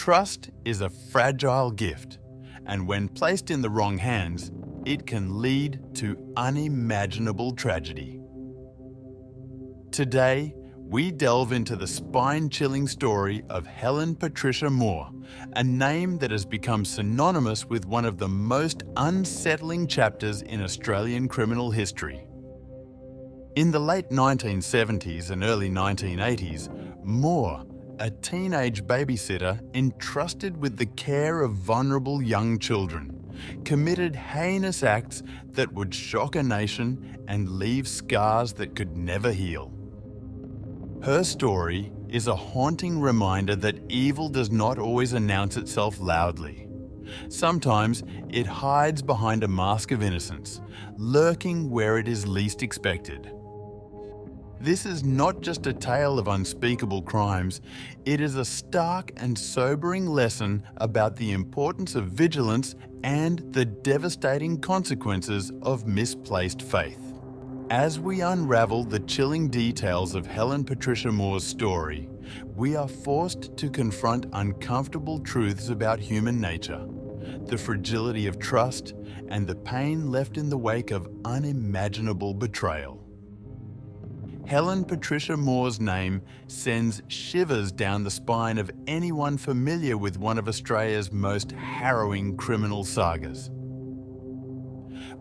Trust is a fragile gift, and when placed in the wrong hands, it can lead to unimaginable tragedy. Today, we delve into the spine-chilling story of Helen Patricia Moore, a name that has become synonymous with one of the most unsettling chapters in Australian criminal history. In the late 1970s and early 1980s, Moore, a teenage babysitter entrusted with the care of vulnerable young children, committed heinous acts that would shock a nation and leave scars that could never heal. Her story is a haunting reminder that evil does not always announce itself loudly. Sometimes it hides behind a mask of innocence, lurking where it is least expected. This is not just a tale of unspeakable crimes, it is a stark and sobering lesson about the importance of vigilance and the devastating consequences of misplaced faith. As we unravel the chilling details of Helen Patricia Moore's story, we are forced to confront uncomfortable truths about human nature, the fragility of trust, and the pain left in the wake of unimaginable betrayal. Helen Patricia Moore's name sends shivers down the spine of anyone familiar with one of Australia's most harrowing criminal sagas.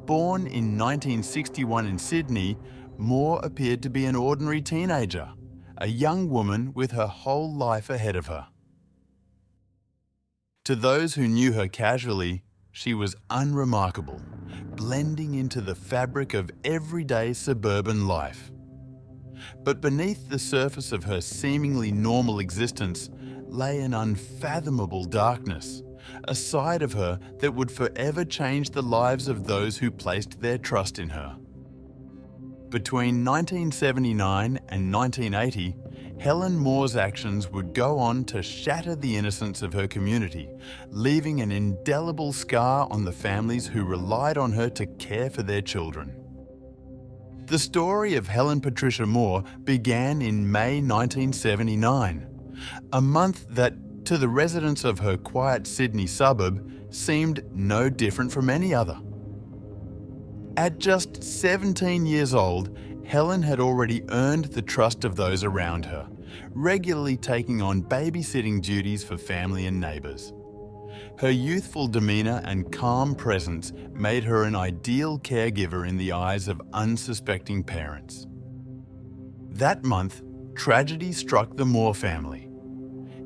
Born in 1961 in Sydney, Moore appeared to be an ordinary teenager, a young woman with her whole life ahead of her. To those who knew her casually, she was unremarkable, blending into the fabric of everyday suburban life. But beneath the surface of her seemingly normal existence lay an unfathomable darkness, a side of her that would forever change the lives of those who placed their trust in her. Between 1979 and 1980, Helen Moore's actions would go on to shatter the innocence of her community, leaving an indelible scar on the families who relied on her to care for their children. The story of Helen Patricia Moore began in May 1979, a month that, to the residents of her quiet Sydney suburb, seemed no different from any other. At just 17 years old, Helen had already earned the trust of those around her, regularly taking on babysitting duties for family and neighbours. Her youthful demeanour and calm presence made her an ideal caregiver in the eyes of unsuspecting parents. That month, tragedy struck the Moore family.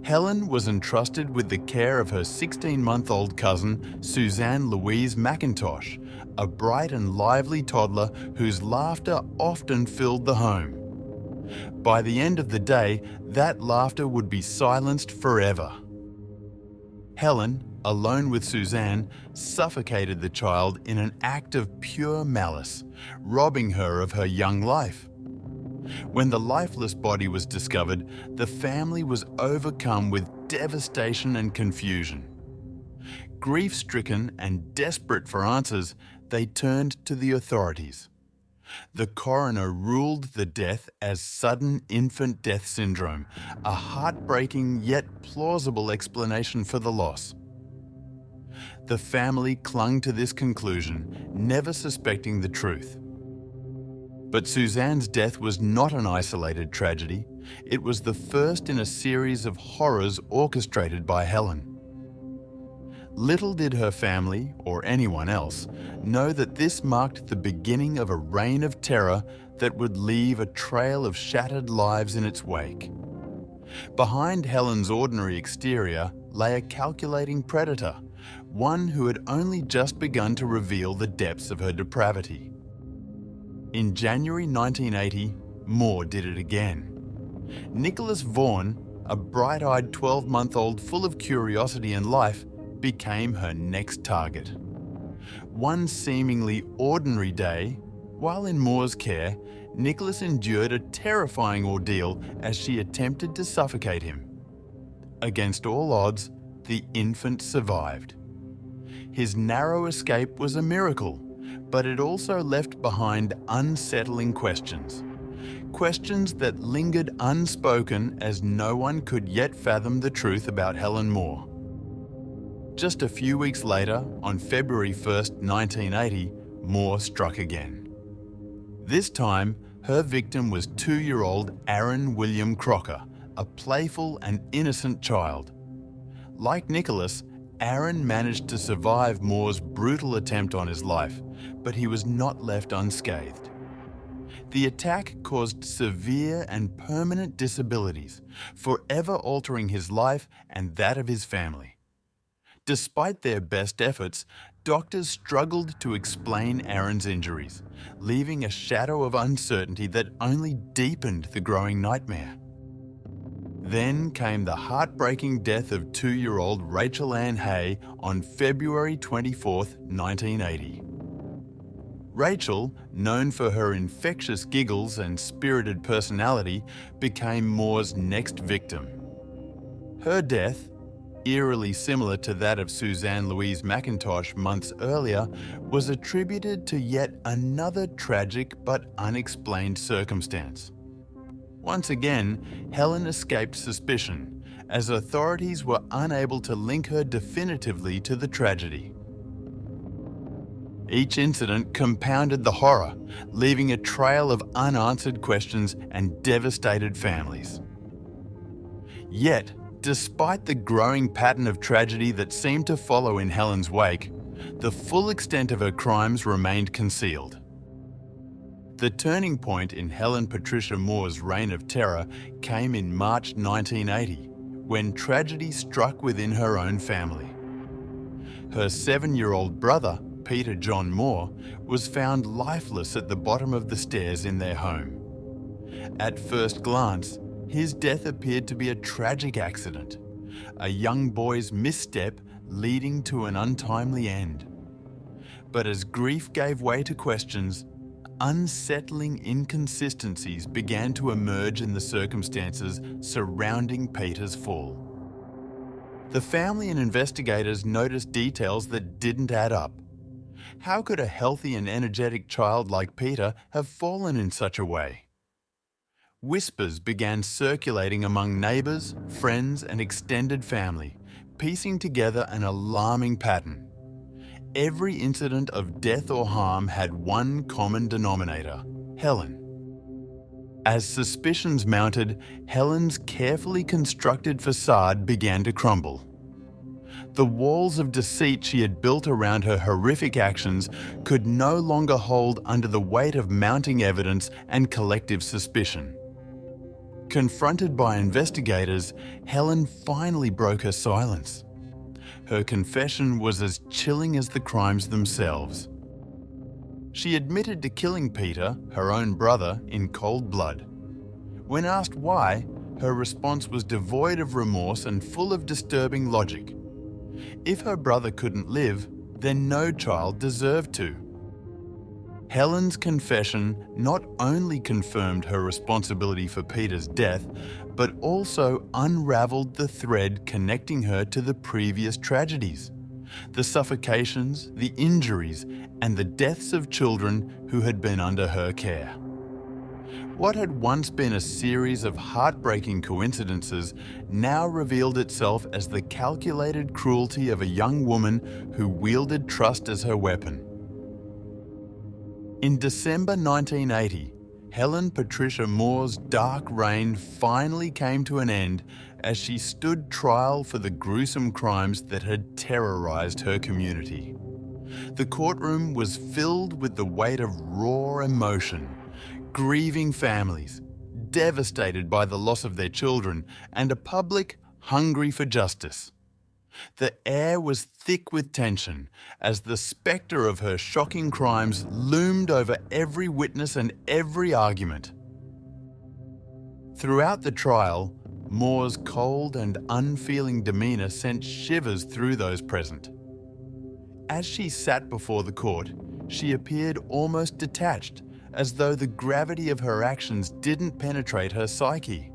Helen was entrusted with the care of her 16-month-old cousin, Suzanne Louise McIntosh, a bright and lively toddler whose laughter often filled the home. By the end of the day, that laughter would be silenced forever. Helen, alone with Suzanne, suffocated the child in an act of pure malice, robbing her of her young life. When the lifeless body was discovered, the family was overcome with devastation and confusion. Grief-stricken and desperate for answers, they turned to the authorities. The coroner ruled the death as sudden infant death syndrome, a heartbreaking yet plausible explanation for the loss. The family clung to this conclusion, never suspecting the truth. But Suzanne's death was not an isolated tragedy. It was the first in a series of horrors orchestrated by Helen. Little did her family, or anyone else, know that this marked the beginning of a reign of terror that would leave a trail of shattered lives in its wake. Behind Helen's ordinary exterior lay a calculating predator, one who had only just begun to reveal the depths of her depravity. In January 1980, Moore did it again. Nicholas Vaughan, a bright-eyed 12-month-old full of curiosity and life, became her next target. One seemingly ordinary day, while in Moore's care, Nicholas endured a terrifying ordeal as she attempted to suffocate him. Against all odds, the infant survived. His narrow escape was a miracle, but it also left behind unsettling questions. questions that lingered unspoken as no one could yet fathom the truth about Helen Moore. Just a few weeks later, on February 1st, 1980, Moore struck again. This time, her victim was 2-year-old Aaron William Crocker, a playful and innocent child. Like Nicholas, Aaron managed to survive Moore's brutal attempt on his life, but he was not left unscathed. The attack caused severe and permanent disabilities, forever altering his life and that of his family. Despite their best efforts, doctors struggled to explain Aaron's injuries, leaving a shadow of uncertainty that only deepened the growing nightmare. Then came the heartbreaking death of 2-year-old Rachel Ann Hay on February 24, 1980. Rachel, known for her infectious giggles and spirited personality, became Moore's next victim. Her death, eerily similar to that of Suzanne Louise McIntosh months earlier, was attributed to yet another tragic but unexplained circumstance. Once again, Helen escaped suspicion, as authorities were unable to link her definitively to the tragedy. Each incident compounded the horror, leaving a trail of unanswered questions and devastated families. Yet, despite the growing pattern of tragedy that seemed to follow in Helen's wake, the full extent of her crimes remained concealed. The turning point in Helen Patricia Moore's reign of terror came in March 1980, when tragedy struck within her own family. Her 7-year-old brother, Peter John Moore, was found lifeless at the bottom of the stairs in their home. At first glance, his death appeared to be a tragic accident, a young boy's misstep leading to an untimely end. But as grief gave way to questions, unsettling inconsistencies began to emerge in the circumstances surrounding Peter's fall. The family and investigators noticed details that didn't add up. How could a healthy and energetic child like Peter have fallen in such a way? Whispers began circulating among neighbours, friends and extended family, piecing together an alarming pattern. Every incident of death or harm had one common denominator: Helen. As suspicions mounted, Helen's carefully constructed facade began to crumble. The walls of deceit she had built around her horrific actions could no longer hold under the weight of mounting evidence and collective suspicion. Confronted by investigators, Helen finally broke her silence. Her confession was as chilling as the crimes themselves. She admitted to killing Peter, her own brother, in cold blood. When asked why, her response was devoid of remorse and full of disturbing logic. If her brother couldn't live, then no child deserved to. Helen's confession not only confirmed her responsibility for Peter's death, but also unraveled the thread connecting her to the previous tragedies, the suffocations, the injuries, and the deaths of children who had been under her care. What had once been a series of heartbreaking coincidences now revealed itself as the calculated cruelty of a young woman who wielded trust as her weapon. In December 1980, Helen Patricia Moore's dark reign finally came to an end as she stood trial for the gruesome crimes that had terrorized her community. The courtroom was filled with the weight of raw emotion, grieving families, devastated by the loss of their children, and a public hungry for justice. The air was thick with tension as the spectre of her shocking crimes loomed over every witness and every argument. Throughout the trial, Moore's cold and unfeeling demeanour sent shivers through those present. As she sat before the court, she appeared almost detached, as though the gravity of her actions didn't penetrate her psyche.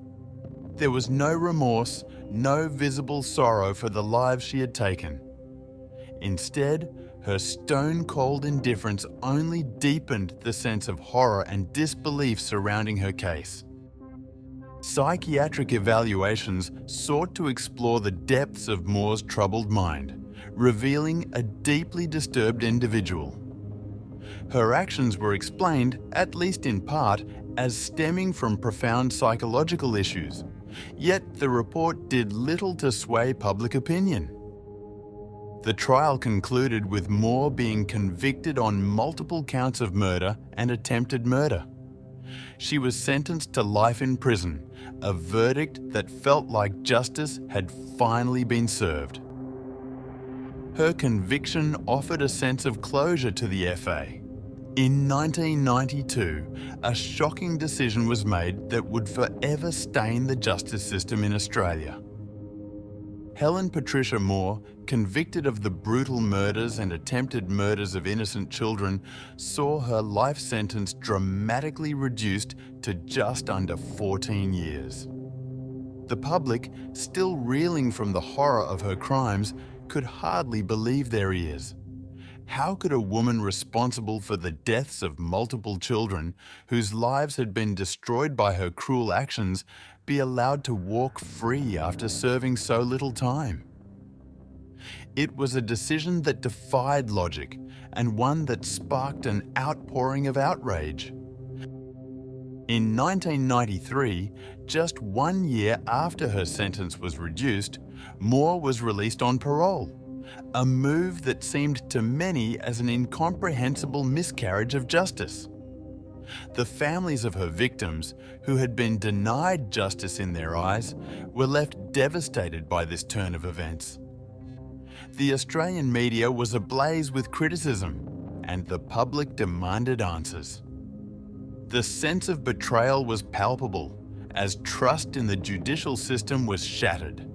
There was no remorse, no visible sorrow for the lives she had taken. Instead, Her stone-cold indifference only deepened the sense of horror and disbelief surrounding her case. Psychiatric evaluations sought to explore the depths of Moore's troubled mind, revealing a deeply disturbed individual. Her actions were explained, at least in part, as stemming from profound psychological issues, yet the report did little to sway public opinion. The trial concluded with Moore being convicted on multiple counts of murder and attempted murder. She was sentenced to life in prison, a verdict that felt like justice had finally been served. Her conviction offered a sense of closure to the FA. In 1992, a shocking decision was made that would forever stain the justice system in Australia. Helen Patricia Moore, convicted of the brutal murders and attempted murders of innocent children, saw her life sentence dramatically reduced to just under 14 years. The public, still reeling from the horror of her crimes, could hardly believe their ears. How could a woman responsible for the deaths of multiple children, whose lives had been destroyed by her cruel actions, be allowed to walk free after serving so little time? It was a decision that defied logic, and one that sparked an outpouring of outrage. In 1993, just 1 year after her sentence was reduced, Moore was released on parole, a move that seemed to many as an incomprehensible miscarriage of justice. The families of her victims, who had been denied justice in their eyes, were left devastated by this turn of events. The Australian media was ablaze with criticism, and the public demanded answers. The sense of betrayal was palpable, as trust in the judicial system was shattered.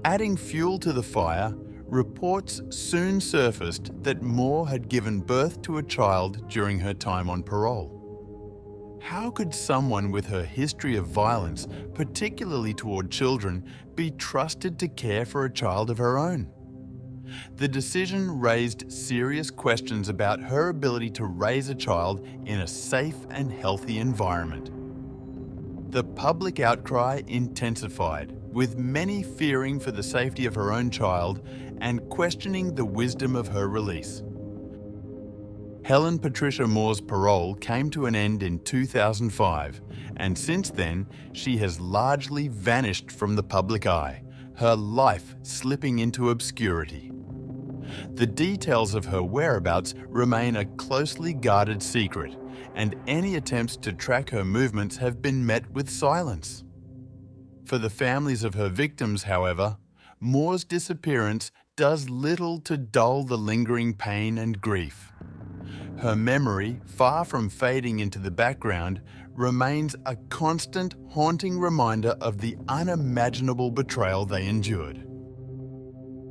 Adding fuel to the fire, reports soon surfaced that Moore had given birth to a child during her time on parole. How could someone with her history of violence, particularly toward children, be trusted to care for a child of her own? The decision raised serious questions about her ability to raise a child in a safe and healthy environment. The public outcry intensified, with many fearing for the safety of her own child and questioning the wisdom of her release. Helen Patricia Moore's parole came to an end in 2005, and since then she has largely vanished from the public eye, her life slipping into obscurity. The details of her whereabouts remain a closely guarded secret, and any attempts to track her movements have been met with silence. For the families of her victims, however, Moore's disappearance does little to dull the lingering pain and grief. Her memory, far from fading into the background, remains a constant, haunting reminder of the unimaginable betrayal they endured.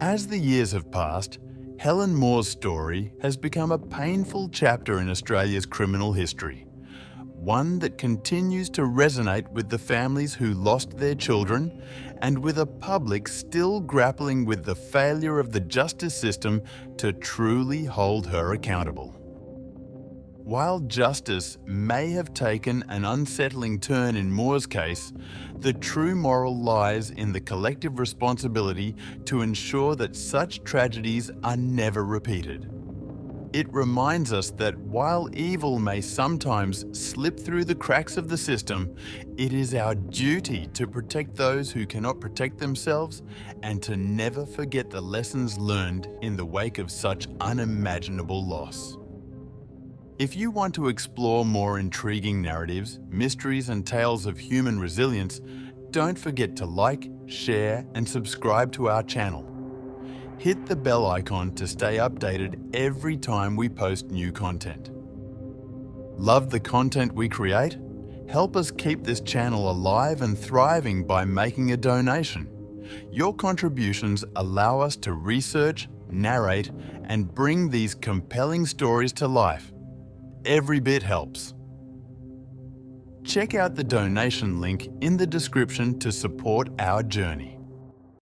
As the years have passed, Helen Moore's story has become a painful chapter in Australia's criminal history, one that continues to resonate with the families who lost their children and with a public still grappling with the failure of the justice system to truly hold her accountable. While justice may have taken an unsettling turn in Moore's case, the true moral lies in the collective responsibility to ensure that such tragedies are never repeated. It reminds us that while evil may sometimes slip through the cracks of the system, it is our duty to protect those who cannot protect themselves and to never forget the lessons learned in the wake of such unimaginable loss. If you want to explore more intriguing narratives, mysteries, and tales of human resilience, don't forget to like, share, and subscribe to our channel. Hit the bell icon to stay updated every time we post new content. Love the content we create? Help us keep this channel alive and thriving by making a donation. Your contributions allow us to research, narrate, and bring these compelling stories to life. Every bit helps. Check out the donation link in the description to support our journey.